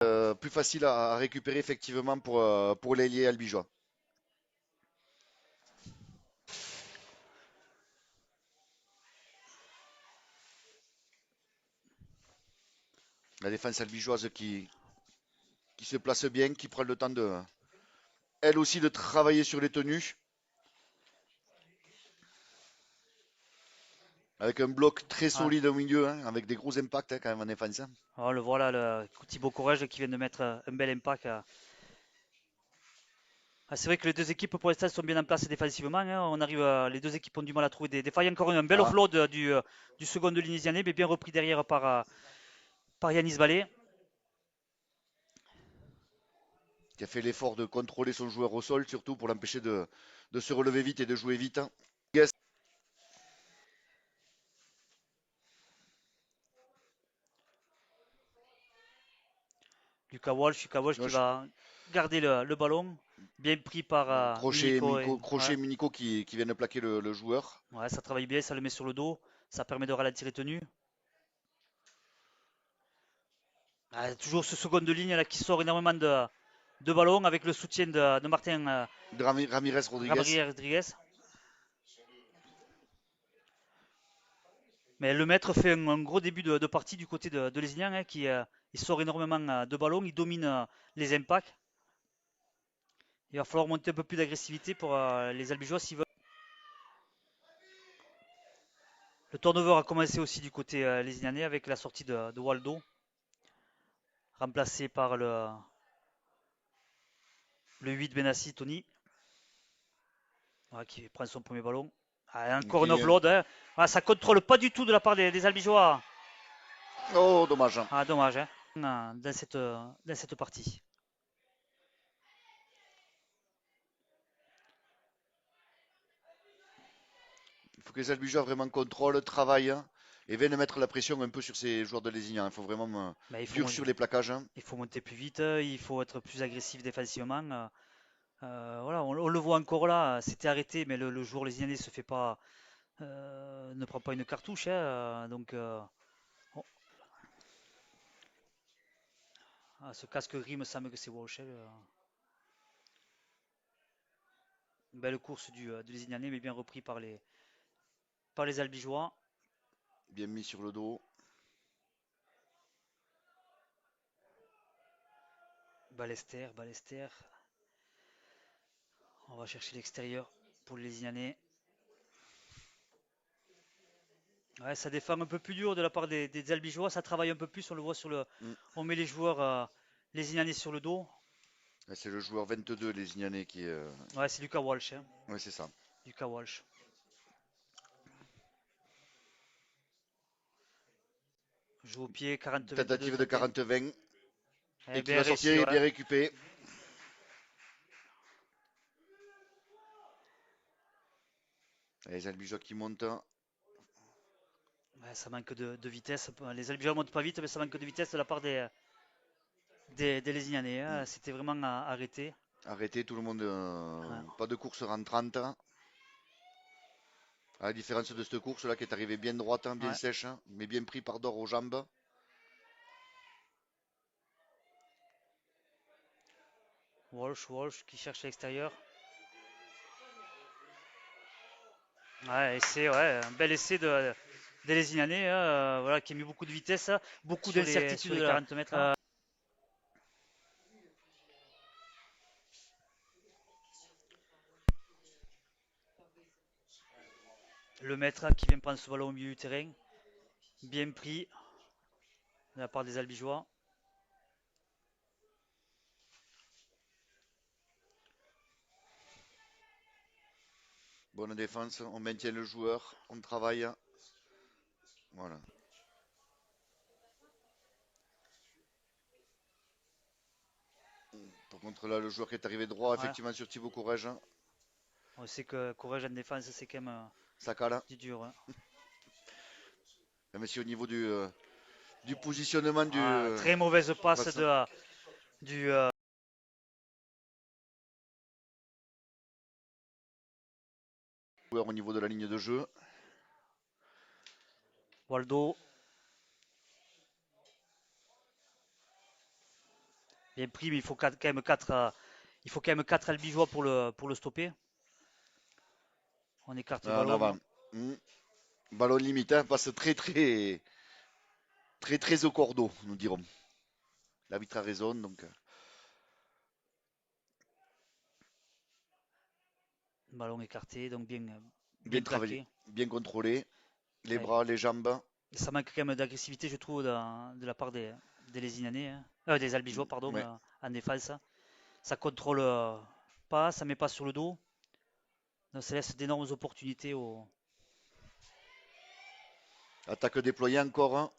plus facile à récupérer effectivement pour l'ailier albigeois. La défense albigeoise qui se place bien, qui prend le temps elle aussi de travailler sur les tenues. Avec un bloc très Ouais. solide au milieu, hein, avec des gros impacts hein, quand même en défense, hein. On le voit là, le Thibaut Courage qui vient de mettre un bel impact. C'est vrai que les deux équipes pour l'instant sont bien en place défensivement, hein. On arrive, les deux équipes ont du mal à trouver des failles. Encore un bel Ah, offload du second de l'Inisiané, mais bien repris derrière par Yanis Vallée. qui a fait l'effort de contrôler son joueur au sol, surtout pour l'empêcher de se relever vite et de jouer vite, hein. Yes. Lucas Walsh qui Gauche. va garder le ballon. Bien pris par Minico. Ouais. Crochet Munico qui vient de plaquer le joueur. Ouais, ça travaille bien, ça le met sur le dos. Ça permet de ralentir les tenues. Toujours ce second de ligne là, qui sort énormément de ballons avec le soutien de Martin De Ramirez Rodriguez. Ramirez Rodriguez. Mais le maître fait un gros début de partie du côté de Lézignan, hein, il sort énormément de ballons, il domine les impacts. Il va falloir monter un peu plus d'agressivité pour les Albigeois s'ils veulent. Le turnover a commencé aussi du côté lézignanais avec la sortie de Waldo, remplacé par le 8 Benassi Tony, qui prend son premier ballon. Encore un Qui... offload. Hein. Ça contrôle pas du tout de la part des Albigeois. Oh, dommage. Dommage hein, dans cette partie. Il faut que les Albigeois vraiment contrôlent, travaillent hein, et viennent mettre la pression un peu sur ces joueurs de Lézignan. Il faut vraiment Mais dur sur les plaquages, hein. il faut monter plus vite, il faut être plus agressif défensivement. Voilà, on le voit encore là, c'était arrêté, mais le joueur lésionné se fait pas, ne prend pas une cartouche, hein, donc oh, ce casque gris me semble que c'est Walsh. Belle course de Lézignané, mais bien repris par les Albigeois. Bien mis sur le dos. Ballester. On va chercher l'extérieur pour les Lézignanais. Ouais, ça défend un peu plus dur de la part des Albigeois, ça travaille un peu plus, on le voit Mm. on met les joueurs lézignanais sur le dos. C'est le joueur 22, Lézignanais, qui est. Ouais, c'est Lucas Walsh, hein. Ouais, c'est ça. Lucas Walsh. Joue au pied, 40-22, Tentative de 31. 40-20 et qui Bien va réussi, sortir et ouais. bien récupéré. Les Albigeois qui montent. Ouais, ça manque de vitesse. Les Albigeois montent pas vite, mais ça manque de vitesse de la part des Lézignanais, Mm. hein. C'était vraiment arrêté. Arrêtez tout le monde. Ouais. Pas de course rentrante. À la différence de cette course là qui est arrivée bien droite, hein, bien Ouais. sèche, hein, mais bien pris par Dor aux jambes. Walsh qui cherche à l'extérieur. Ouais, essai, ouais, un bel essai des Lézignanais, hein, voilà, qui a mis beaucoup de vitesse, beaucoup d'incertitude Sur les là. 40 mètres. Hein. Le maître qui vient prendre ce ballon au milieu du terrain, bien pris de la part des Albigeois. Bonne défense, on maintient le joueur, on travaille. Voilà. Par contre là, le joueur qui est arrivé droit, Ouais. effectivement sur Thibaut Courage, hein, On sait que Courage en défense, c'est quand même ça cale. du dur, hein. Même si au niveau du positionnement Très mauvaise passe face, du joueur au niveau de la ligne de jeu. Waldo. Bien pris, mais il faut quand même 4 il faut quand même 4 albigeois pour le stopper. On écarte le En ballon. avant. Ballon limite, hein, passe très au cordeau, nous dirons. L'arbitre a raison, donc Ballon écarté, donc bien bien travaillé, plaqué. bien contrôlé. Les Ouais. bras, les jambes. Ça manque quand même d'agressivité, je trouve, de la part des Lézinanais, hein. Des Albigeois, pardon, Ouais. en défense. Ça contrôle pas, ça met pas sur le dos. Donc ça laisse d'énormes opportunités au Attaque déployée encore, hein.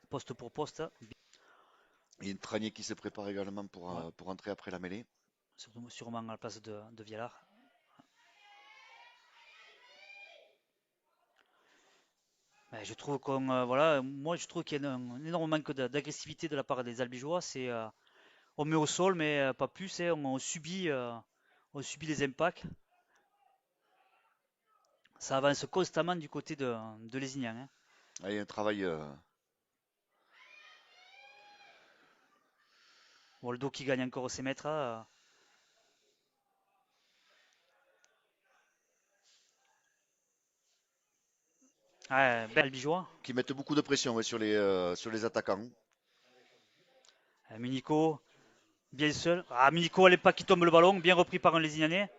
poste pour poste. Il y a une Tranier qui se prépare également Ouais, pour entrer après la mêlée. sûrement à la place de Vialard. Mais je trouve voilà, moi je trouve qu'il y a un énorme manque d'agressivité de la part des Albigeois. On met au sol, mais pas plus, hein. On subit les impacts. Ça avance constamment du côté de Lézignan, hein. Ah, il y a un travail. Waldo qui gagne encore ses mètres, hein. Ouais, bel Albigeois. Qui mettent beaucoup de pression, ouais, sur les attaquants. Munico, bien seul. Ah, Munico, elle est pas qui tombe le ballon, bien repris par un Lézignanais.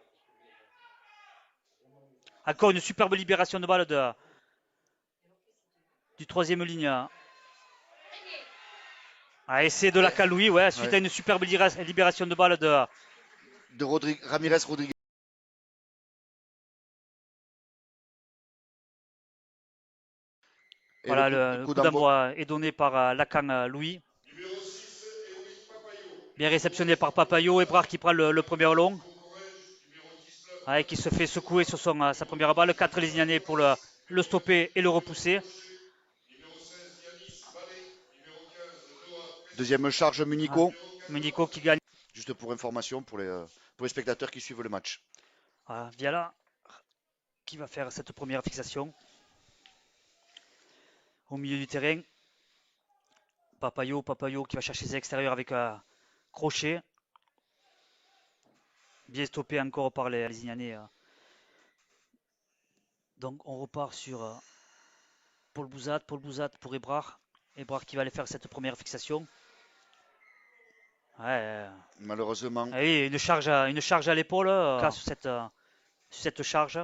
Encore une superbe libération de balle du troisième ligne. Ah, essai de la Eh, Calouis, ouais, suite ouais. à une superbe libération de balle de. De Ramirez Rodriguez. Et Voilà, le le coup coup d'envoi. d'envoi est donné par Lacan Louis. Bien réceptionné par Papayo. Ebrard qui prend le premier ballon. Ouais, qui se fait secouer sur sa première balle. 4 Lézignanais pour le stopper et le repousser. Deuxième charge Ouais. Munico. Munico qui gagne. Juste pour information pour les spectateurs qui suivent le match. Voilà, Viala qui va faire cette première fixation au milieu du terrain. Papayo qui va chercher ses extérieurs avec un crochet. Bien stoppé encore par les Lézignanais. Donc on repart sur Paul Bouzat pour Ebrard. Ebrard qui va aller faire cette première fixation. Ouais, Malheureusement. allez, une charge à l'épaule, sur cette charge.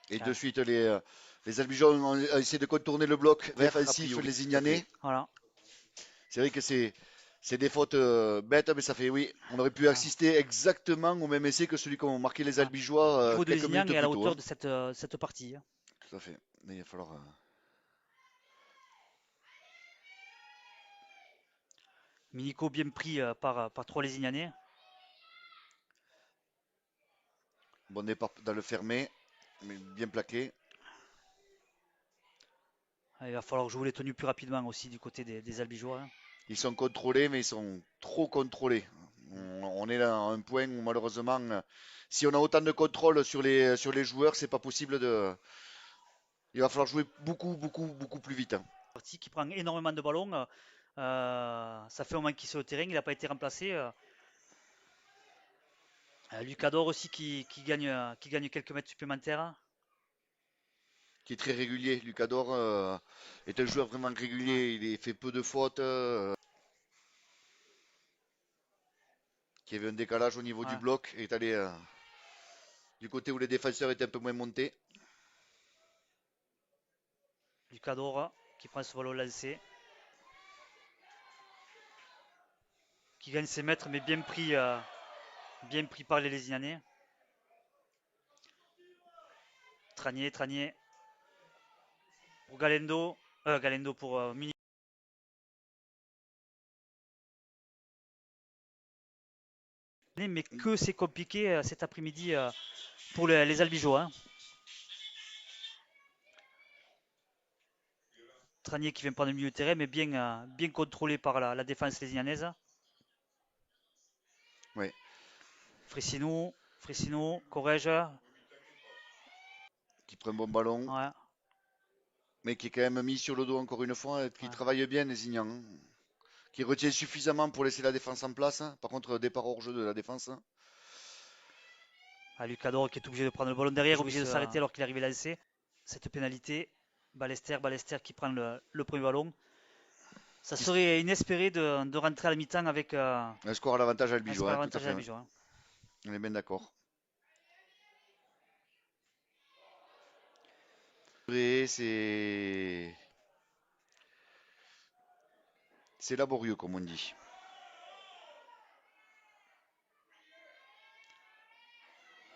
Et de Ouais, suite, les Albigeons ont essayé de contourner le bloc défensif, priori, les tout à fait. Ignanais. Voilà. C'est vrai que c'est des fautes bêtes, mais ça fait, oui, on aurait pu Voilà. assister exactement au même essai que celui qu'ont marqué les Voilà. Albigeois Le niveau de quelques Lézignan minutes est à la plus tôt, hauteur hein. de cette partie, hein. Tout à fait. Mais il va falloir. Milico bien pris par trois Lézignanais. Bon départ dans le fermé, mais bien plaqué. Il va falloir jouer les tenues plus rapidement aussi du côté des Albigeois, hein. Ils sont contrôlés, mais ils sont trop contrôlés. On est là à un point où malheureusement, si on a autant de contrôle sur les joueurs, c'est pas possible de. Il va falloir jouer beaucoup plus vite, hein. Parti qui prend énormément de ballons. Ça fait un moment qu'il est sur le terrain, il n'a pas été remplacé. Lucador aussi qui gagne quelques mètres supplémentaires. Qui est très régulier. Lucador est un joueur vraiment Ouais, régulier. Il fait peu de fautes. Qui avait un décalage au niveau du ouais. bloc et est allé du côté où les défenseurs étaient un peu moins montés. Lucador qui prend ce ballon lancé, qui gagne ses mètres, mais bien pris par les Lézignanais. Tranier pour Galendo pour Muni. Mais que c'est compliqué cet après-midi pour les Albigeois, hein. Tranier qui vient prendre le milieu de terrain, mais bien contrôlé par la défense lézignanaise. Ouais. Fressino, Corrège. Qui prend un bon ballon. Ouais. Mais qui est quand même mis sur le dos encore une fois, et qui Ouais. travaille bien, Lézignan, hein. Qui retient suffisamment pour laisser la défense en place, hein. Par contre, départ hors jeu de la défense, hein. Lucador qui est obligé de prendre le ballon derrière, obligé de Jouisse, s'arrêter alors qu'il arrive à lancer. Cette pénalité, Ballester qui prend le premier ballon. Ça qui serait inespéré de rentrer à la mi-temps avec un score à l'avantage à un Albigeois, score hein, tout à avantage à fait, la ouais. Bijon, hein. On est bien d'accord. Et c'est laborieux, comme on dit.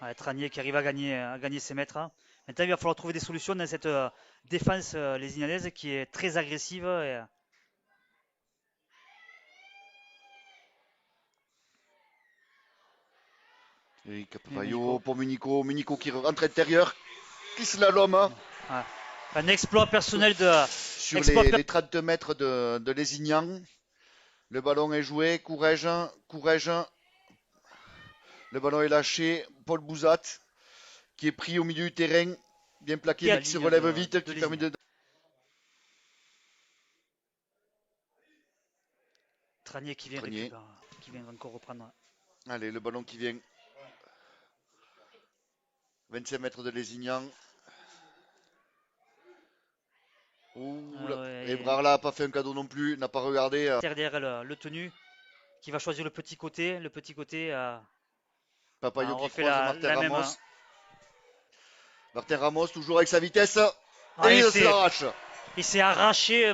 Ouais, Tranier qui arrive à gagner ses mètres, hein. Maintenant, il va falloir trouver des solutions dans cette défense lésignanaise qui est très agressive. Eric Et Capayo Munico. pour Munico. Munico qui rentre intérieur. Qui slalom, hein, Ouais. Un exploit personnel sur les 30 mètres de Lézignan. Le ballon est joué. Courage. Courage. Le ballon est lâché. Paul Bouzat qui est pris au milieu du terrain. Bien plaqué, la mais qui se ligne relève vite. de Qui permet Lézignan. de. Tranier qui vient Trenier. récupérer, qui vient encore reprendre. Allez, le ballon qui vient. 25 mètres de Lézignan. Ouh là. Et Et Brarla n'a pas fait un cadeau non plus. N'a pas regardé. derrière le tenu qui va choisir le petit côté. Le petit côté, Papayo on qui refait croise Martin la même. Ramos. Martin Ramos toujours avec sa vitesse. Et Ah, il se l'arrache. il s'est arraché